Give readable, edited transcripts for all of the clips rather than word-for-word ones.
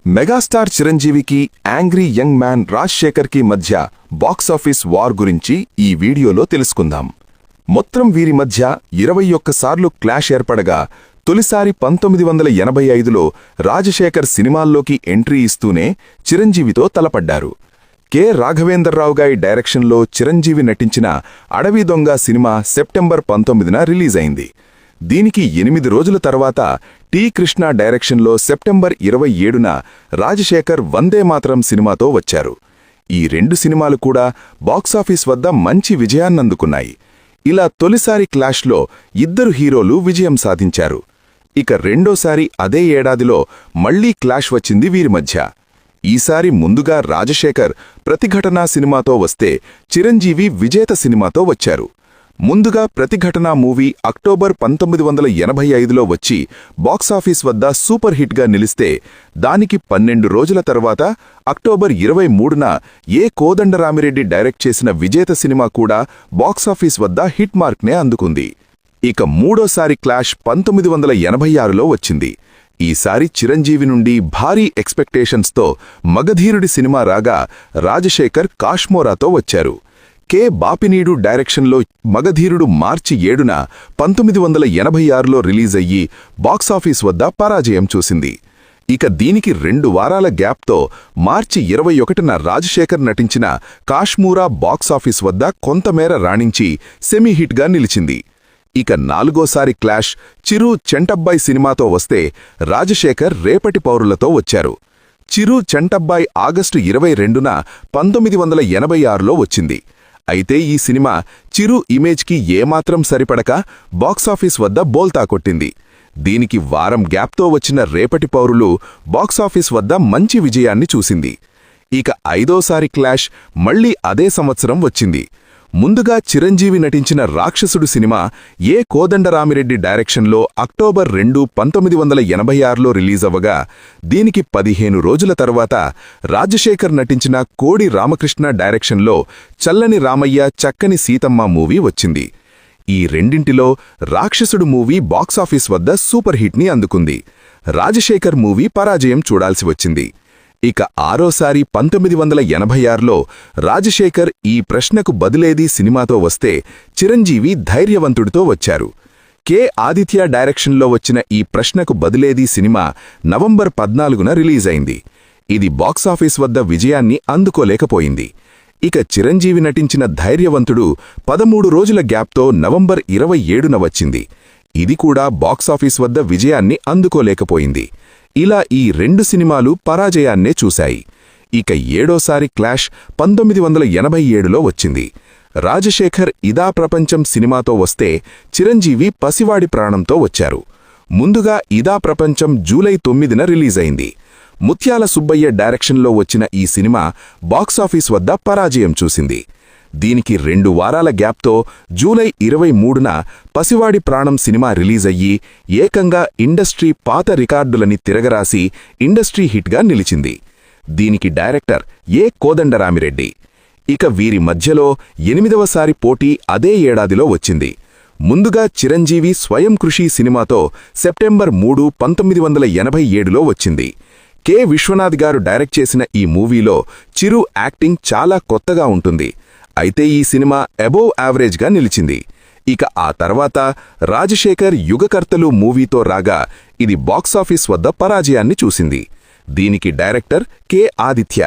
Megastar చిరంజీవికి angry young man రాజశేఖర్కి మధ్య box office war గురించి ఈ వీడియోలో తెలుసుకుందాం. మొత్తం వీరి మధ్య 21 సార్లు క్లాష్ ఏర్పడగా తొలిసారి 1985లో రాజశేఖర్ సినిమాల్లోకి ఎంట్రీ ఇస్తూనే చిరంజీవితో తలపడ్డారు. కె. రాఘవేంద్రరావు గారి డైరెక్షన్లో చిరంజీవి నటించిన అడవి దొంగ సినిమా సెప్టెంబర్ 19న రిలీజ్ అయింది. దీనికి 8 రోజుల తర్వాత టి. కృష్ణ డైరెక్షన్లో సెప్టెంబర్ 27న రాజశేఖర్ వందే మాతరం సినిమాతో వచ్చారు. ఈ 2 సినిమాలు కూడా బాక్సాఫీస్ వద్ద మంచి విజయాన్నందుకున్నాయి. ఇలా తొలిసారి క్లాష్లో ఇద్దరు హీరోలు విజయం సాధించారు. ఇక రెండోసారి అదే ఏడాదిలో మళ్లీ క్లాష్ వచ్చింది వీరి మధ్య. ఈసారి ముందుగా రాజశేఖర్ ప్రతిఘటన సినిమాతో వస్తే చిరంజీవి విజేత సినిమాతో వచ్చారు. ముందుగా ప్రతిఘటన మూవీ అక్టోబర్ 1985లో వచ్చి బాక్సాఫీస్ వద్ద సూపర్ హిట్గా నిలిస్తే దానికి 12 రోజుల తర్వాత అక్టోబర్ 23న ఏ. కోదండరామిరెడ్డి డైరెక్ట్ చేసిన విజేత సినిమా కూడా బాక్సాఫీస్ వద్ద హిట్ మార్క్నే అందుకుంది. ఇక మూడోసారి క్లాష్ 1986లో వచ్చింది. ఈసారి చిరంజీవి నుండి భారీ ఎక్స్పెక్టేషన్స్తో మగధీరుడి సినిమా రాగా రాజశేఖర్ కాశ్మోరాతో వచ్చారు. కె. బాపినీడు డైరెక్షన్లో మగధీరుడు మార్చి 7న 1986లో రిలీజ్ అయ్యి బాక్సాఫీస్ వద్ద పరాజయం చూసింది. ఇక దీనికి 2 వారాల గ్యాప్తో మార్చి 21న రాజశేఖర్ నటించిన కాశ్మూరా బాక్సాఫీస్ వద్ద కొంతమేర రాణించి సెమీహిట్గా నిలిచింది. ఇక 4గోసారి క్లాష్ చిరు చెంటబ్బాయ్ సినిమాతో వస్తే రాజశేఖర్ రేపటి పౌరులతో వచ్చారు. చిరు చెంటబ్బాయ్ ఆగస్టు 22న 1986లో వచ్చింది. అయితే ఈ సినిమా చిరు ఇమేజ్కి ఏమాత్రం సరిపడక బాక్సాఫీస్ వద్ద బోల్తా కొట్టింది. దీనికి వారం గ్యాప్తో వచ్చిన రేపటి పౌరులు బాక్సాఫీస్ వద్ద మంచి విజయాన్ని చూసింది. ఇక 5ఓసారి క్లాష్ మళ్లీ అదే సంవత్సరం వచ్చింది. ముందుగా చిరంజీవి నటించిన రాక్షసుడు సినిమా ఏ. కోదండరామిరెడ్డి డైరెక్షన్లో అక్టోబర్ 2, 1986లో రిలీజవ్వగా దీనికి 15 రోజుల తర్వాత రాజశేఖర్ నటించిన కోడి రామకృష్ణ డైరెక్షన్లో చల్లని రామయ్య చక్కని సీతమ్మ మూవీ వచ్చింది. ఈ రెండింటిలో రాక్షసుడు మూవీ బాక్సాఫీస్ వద్ద సూపర్ హిట్ని అందుకుంది. రాజశేఖర్ మూవీ పరాజయం చూడాల్సి వచ్చింది. ఇక 6ఓసారి 1986లో రాజశేఖర్ ఈ ప్రశ్నకు బదులేది సినిమాతో వస్తే చిరంజీవి ధైర్యవంతుడితో వచ్చారు. కె. ఆదిత్య డైరెక్షన్లో వచ్చిన ఈ ప్రశ్నకు బదులేది సినిమా నవంబర్ 14న రిలీజ్ అయింది. ఇది బాక్సాఫీస్ వద్ద విజయాన్ని అందుకోలేకపోయింది. ఇక చిరంజీవి నటించిన ధైర్యవంతుడు 13 రోజుల గ్యాప్తో నవంబర్ 27న వచ్చింది. ఇది కూడా బాక్సాఫీస్ వద్ద విజయాన్ని అందుకోలేకపోయింది. ఇలా ఈ 2 సినిమాలు పరాజయాన్నే చూశాయి. ఇక 7ఓసారి క్లాష్ 1987లో వచ్చింది. రాజశేఖర్ ఇదా ప్రపంచం సినిమాతో వస్తే చిరంజీవి పసివాడి ప్రాణంతో వచ్చారు. ముందుగా ఇదా ప్రపంచం జూలై 9న రిలీజ్ అయింది. ముత్యాల సుబ్బయ్య డైరెక్షన్లో వచ్చిన ఈ సినిమా బాక్సాఫీస్ వద్ద పరాజయం చూసింది. దీనికి 2 వారాల గ్యాప్తో జూలై 23న పసివాడి ప్రాణం సినిమా రిలీజ్ అయ్యి ఏకంగా ఇండస్ట్రీ పాత రికార్డులని తిరగరాసి ఇండస్ట్రీ హిట్గా నిలిచింది. దీనికి డైరెక్టర్ ఏ. కోదండరామిరెడ్డి. ఇక వీరి మధ్యలో 8వసారి పోటీ అదే ఏడాదిలో వచ్చింది. ముందుగా చిరంజీవి స్వయం కృషి సినిమాతో సెప్టెంబర్ 3, 1987లో వచ్చింది. కె. విశ్వనాథ్ గారు డైరెక్ట్ చేసిన ఈ మూవీలో చిరు యాక్టింగ్ చాలా కొత్తగా ఉంటుంది. అయితే ఈ సినిమా అబోవ్ యావరేజ్గా నిలిచింది. ఇక ఆ తర్వాత రాజశేఖర్ యుగకర్తలు మూవీతో రాగా ఇది బాక్సాఫీస్ వద్ద పరాజయాన్ని చూసింది. దీనికి డైరెక్టర్ కె. ఆదిత్య.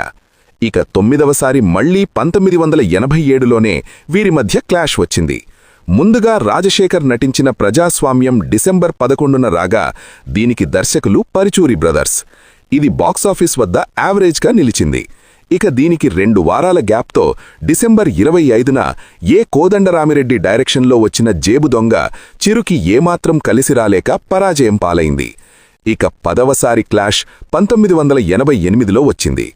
ఇక 9వసారి మళ్లీ 1987లోనే వీరి మధ్య క్లాష్ వచ్చింది. ముందుగా రాజశేఖర్ నటించిన ప్రజాస్వామ్యం డిసెంబర్ 11న రాగా దీనికి దర్శకులు పరుచూరి బ్రదర్స్. ఇది బాక్సాఫీస్ వద్ద యావరేజ్గా నిలిచింది. ఇక దీనికి 2 వారాల గ్యాప్తో డిసెంబర్ 25న ఏ. కోదండరామిరెడ్డి డైరెక్షన్లో వచ్చిన జేబు దొంగ చిరుకి ఏమాత్రం కలిసిరాలేక పరాజయం పాలైంది. ఇక 10వసారి క్లాష్ 1988లో వచ్చింది.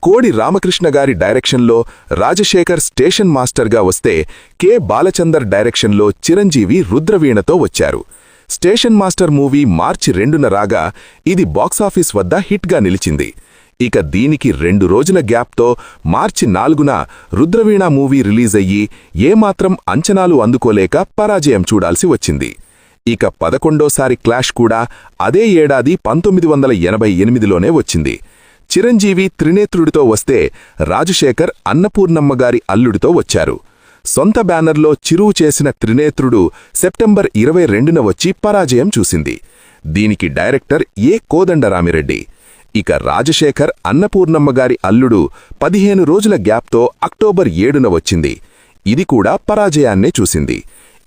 కోడి రామకృష్ణ గారి డైరెక్షన్లో రాజశేఖర్ స్టేషన్ మాస్టర్గా వస్తే కె. బాలచందర్ డైరెక్షన్లో చిరంజీవి రుద్రవీణతో వచ్చారు. స్టేషన్ మాస్టర్ మూవీ మార్చి 2న రాగా ఇది బాక్సాఫీస్ వద్ద హిట్గా నిలిచింది. ఇక దీనికి 2 రోజుల గ్యాప్తో మార్చి 4న రుద్రవీణ మూవీ రిలీజ్ అయ్యి ఏమాత్రం అంచనాలు అందుకోలేక పరాజయం చూడాల్సి వచ్చింది. ఇక 11ఓసారి క్లాష్ కూడా అదే ఏడాది 1988లోనే వచ్చింది. చిరంజీవి త్రినేత్రుడితో వస్తే రాజశేఖర్ అన్నపూర్ణమ్మగారి అల్లుడితో వచ్చారు. సొంత బ్యానర్లో చిరు చేసిన త్రినేత్రుడు సెప్టెంబర్ 22న వచ్చి పరాజయం చూసింది. దీనికి డైరెక్టర్ ఏ కోదండరామిరెడ్డి. ఇక రాజశేఖర్ అన్నపూర్ణమ్మగారి అల్లుడు 15 రోజుల గ్యాప్తో అక్టోబర్ 7న వచ్చింది. ఇది కూడా పరాజయాన్నే చూసింది.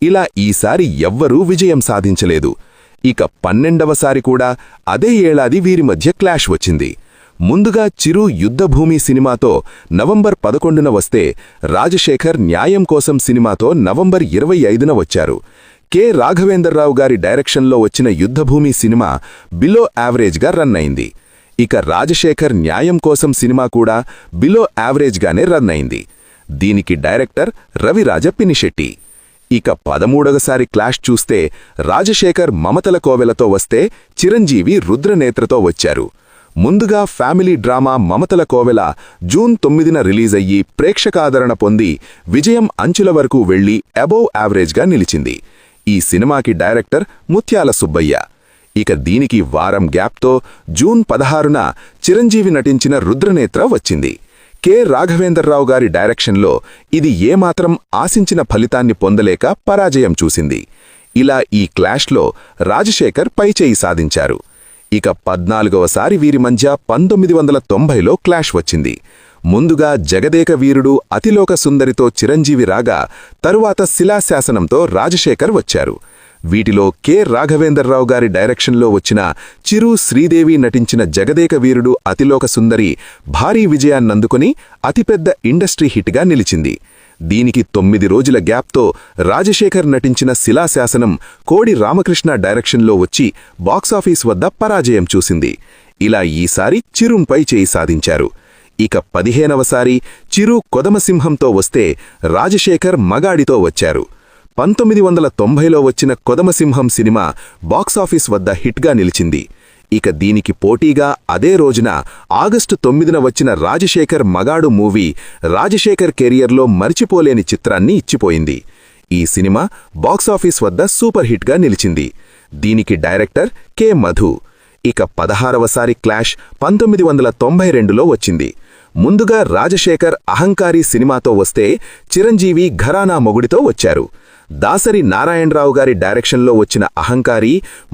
ఇలా ఈసారి ఎవ్వరూ విజయం సాధించలేదు. ఇక 12వసారి కూడా అదే ఏడాది వీరి మధ్య క్లాష్ వచ్చింది. ముందుగా చిరు యుద్ధభూమి సినిమాతో నవంబర్ 11న వస్తే రాజశేఖర్ న్యాయం కోసం సినిమాతో నవంబర్ 25న వచ్చారు. కె రాఘవేంద్రరావు గారి డైరెక్షన్లో వచ్చిన యుద్ధభూమి సినిమా బిలో యావరేజ్గా రన్ అయింది. ఇక రాజశేఖర్ న్యాయం కోసం సినిమా కూడా బిలో యావరేజ్గానే రన్ అయింది. దీనికి డైరెక్టర్ రవిరాజ పినిశెట్టి. ఇక 13వసారి క్లాష్ చూస్తే రాజశేఖర్ మమతల కోవెలతో వస్తే చిరంజీవి రుద్రనేత్రతో వచ్చారు. ముందుగా ఫ్యామిలీ డ్రామా మమతల కోవెల జూన్ 9న రిలీజ్ అయ్యి ప్రేక్షకాదరణ పొంది విజయం అంచుల వరకు వెళ్లి అబోవ్ యావరేజ్గా నిలిచింది. ఈ సినిమాకి డైరెక్టర్ ముత్యాల సుబ్బయ్య. ఇక దీనికి వారం గ్యాప్తో జూన్ 16న చిరంజీవి నటించిన రుద్రనేత్ర వచ్చింది. కె రాఘవేంద్రరావు గారి డైరెక్షన్లో ఇది ఏమాత్రం ఆశించిన ఫలితాన్ని పొందలేక పరాజయం చూసింది. ఇలా ఈ క్లాష్లో రాజశేఖర్ పైచేయి సాధించారు. ఇక 14వసారి వీరి మధ్య 1990లో క్లాష్ వచ్చింది. ముందుగా జగదేక వీరుడు అతిలోక సుందరితో చిరంజీవి రాగా తరువాత శిలాశాసనంతో రాజశేఖర్ వచ్చారు. వీటిలో కె రాఘవేంద్రరావు గారి డైరెక్షన్లో వచ్చిన చిరు శ్రీదేవి నటించిన జగదేక వీరుడు అతిలోక సుందరి భారీ విజయాన్నందుకుని అతిపెద్ద ఇండస్ట్రీ హిట్గా నిలిచింది. దీనికి 9 రోజుల గ్యాప్తో రాజశేఖర్ నటించిన శిలాశాసనం కోడి రామకృష్ణ డైరెక్షన్లో వచ్చి బాక్సాఫీస్ వద్ద పరాజయం చూసింది. ఇలా ఈసారి చిరుంపై చేయి సాధించారు. ఇక 15వసారి చిరు కొదమసింహంతో వస్తే రాజశేఖర్ మగాడితో వచ్చారు. 1990లో వచ్చిన కొదమసింహం సినిమా బాక్సాఫీస్ వద్ద హిట్గా నిలిచింది. ఇక దీనికి పోటీగా అదే రోజున ఆగస్టు 9న వచ్చిన రాజశేఖర్ మగాడు మూవీ రాజశేఖర్ కెరియర్లో మరిచిపోలేని చిత్రాన్ని ఇచ్చిపోయింది. ఈ సినిమా బాక్సాఫీస్ వద్ద సూపర్ హిట్గా నిలిచింది. దీనికి డైరెక్టర్ కె మధు. ఇక 16వసారి క్లాష్ 1992లో వచ్చింది. ముందుగా రాజశేఖర్ అహంకారి సినిమాతో వస్తే చిరంజీవి ఘరానా మొగుడితో వచ్చారు. దాసరి నారాయణరావు గారి డైరెక్షన్లో వచ్చిన అహంకారి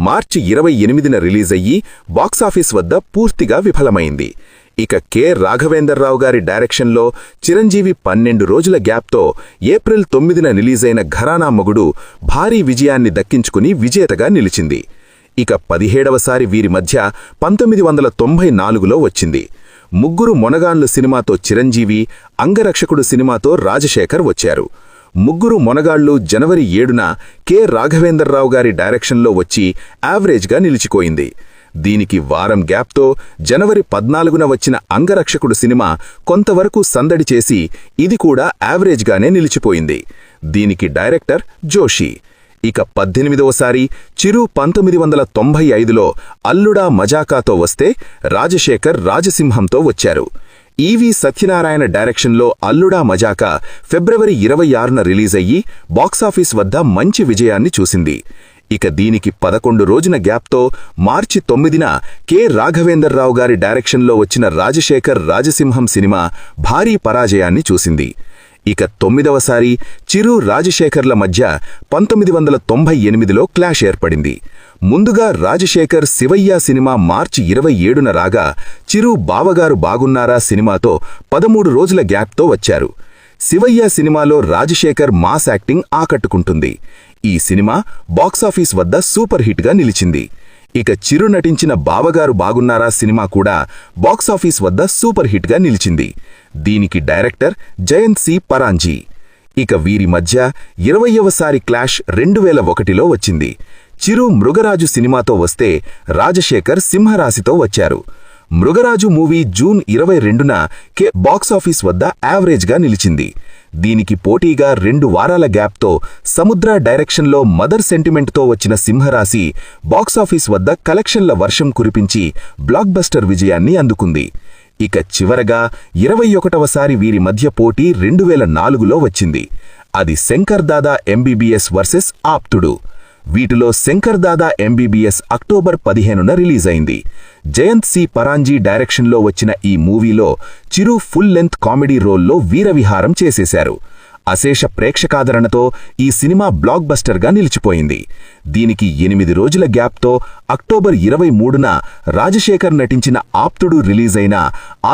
మార్చి 28న రిలీజ్ అయ్యి బాక్సాఫీస్ వద్ద పూర్తిగా విఫలమైంది. ఇక కె రాఘవేంద్రరావు గారి డైరెక్షన్లో చిరంజీవి 12 రోజుల గ్యాప్తో ఏప్రిల్ 9న రిలీజైన ఘరానా మొగుడు భారీ విజయాన్ని దక్కించుకుని విజేతగా నిలిచింది. ఇక 17వసారి వీరి మధ్య 1994లో వచ్చింది. ముగ్గురు మొనగాళ్లు సినిమాతో చిరంజీవి, అంగరక్షకుడు సినిమాతో రాజశేఖర్ వచ్చారు. ముగ్గురు మొనగాళ్లు జనవరి 7న కె రాఘవేంద్రరావు గారి డైరెక్షన్లో వచ్చి యావరేజ్గా నిలిచిపోయింది. దీనికి వారం గ్యాప్తో జనవరి 14న వచ్చిన అంగరక్షకుడు సినిమా కొంతవరకు సందడి చేసి ఇది కూడా యావరేజ్గానే నిలిచిపోయింది. దీనికి డైరెక్టర్ జోషి. ఇక 18వసారి చిరు 1995లో అల్లుడా మజాకాతో వస్తే రాజశేఖర్ రాజసింహంతో వచ్చారు. ఈవి సత్యనారాయణ డైరెక్షన్లో అల్లుడా మజాకా ఫిబ్రవరి 26న రిలీజ్ అయ్యి బాక్సాఫీస్ వద్ద మంచి విజయాన్ని చూసింది. ఇక దీనికి 11 రోజుల గ్యాప్తో మార్చి 9న కె రాఘవేంద్రరావు గారి డైరెక్షన్లో వచ్చిన రాజశేఖర్ రాజసింహం సినిమా భారీ పరాజయాన్ని చూసింది. ఇక 9వసారి చిరు రాజశేఖర్ల మధ్య 1998లో క్లాష్ ఏర్పడింది. ముందుగా రాజశేఖర్ శివయ్య సినిమా మార్చి 27న రాగా చిరు బావగారు బాగున్నారా సినిమాతో 13 రోజుల గ్యాప్తో వచ్చారు. శివయ్య సినిమాలో రాజశేఖర్ మాస్ యాక్టింగ్ ఆకట్టుకుంటుంది. ఈ సినిమా బాక్సాఫీస్ వద్ద సూపర్ హిట్గా నిలిచింది. ఇక చిరు నటించిన బావగారు బాగున్నారా సినిమా కూడా బాక్సాఫీస్ వద్ద సూపర్ హిట్గా నిలిచింది. దీనికి డైరెక్టర్ జయంత్ సి పరాంజీ. ఇక వీరి మధ్య 20వసారి క్లాష్ 2001లో వచ్చింది. చిరు మృగరాజు సినిమాతో వస్తే రాజశేఖర్ సింహరాశితో వచ్చారు. మృగరాజు మూవీ జూన్ 22న కె బాక్సాఫీస్ వద్ద యావరేజ్గా నిలిచింది. దీనికి పోటీగా 2 వారాల గ్యాప్తో సముద్ర డైరెక్షన్లో మదర్ సెంటిమెంట్తో వచ్చిన సింహరాశి బాక్సాఫీస్ వద్ద కలెక్షన్ల వర్షం కురిపించి బ్లాక్బస్టర్ విజయాన్ని అందుకుంది. ఇక చివరగా 21వసారి వీరి మధ్య పోటీ 2004లో వచ్చింది. అది శంకర్ దాదా ఎంబీబీఎస్ వర్సెస్ ఆప్తుడు. వీటిలో Shankar Dada MBBS October 15న release అయింది. జయంత్ సి పరాంజీ డైరెక్షన్లో వచ్చిన ఈ మూవీలో చిరు ఫుల్ లెంత్ కామెడీ రోల్లో వీరవిహారం చేసేశారు. అశేష ప్రేక్షకాదరణతో ఈ సినిమా బ్లాక్ బస్టర్గా నిలిచిపోయింది. దీనికి 8 రోజుల గ్యాప్తో అక్టోబర్ 23న రాజశేఖర్ నటించిన ఆప్తుడు రిలీజ్ అయినా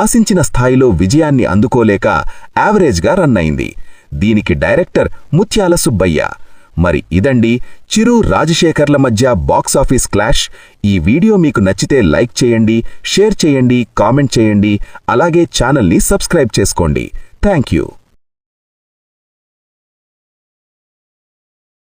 ఆశించిన స్థాయిలో విజయాన్ని అందుకోలేక యావరేజ్గా రన్ అయింది. దీనికి డైరెక్టర్ ముత్యాల సుబ్బయ్య. మరి ఇదండి చిరు రాజశేఖర్ల మధ్య బాక్సాఫీస్ క్లాష్. ఈ వీడియో మీకు నచ్చితే లైక్ చేయండి, షేర్ చేయండి, కామెంట్ చేయండి, అలాగే ఛానల్ని సబ్స్క్రైబ్ చేసుకోండి. Thank you.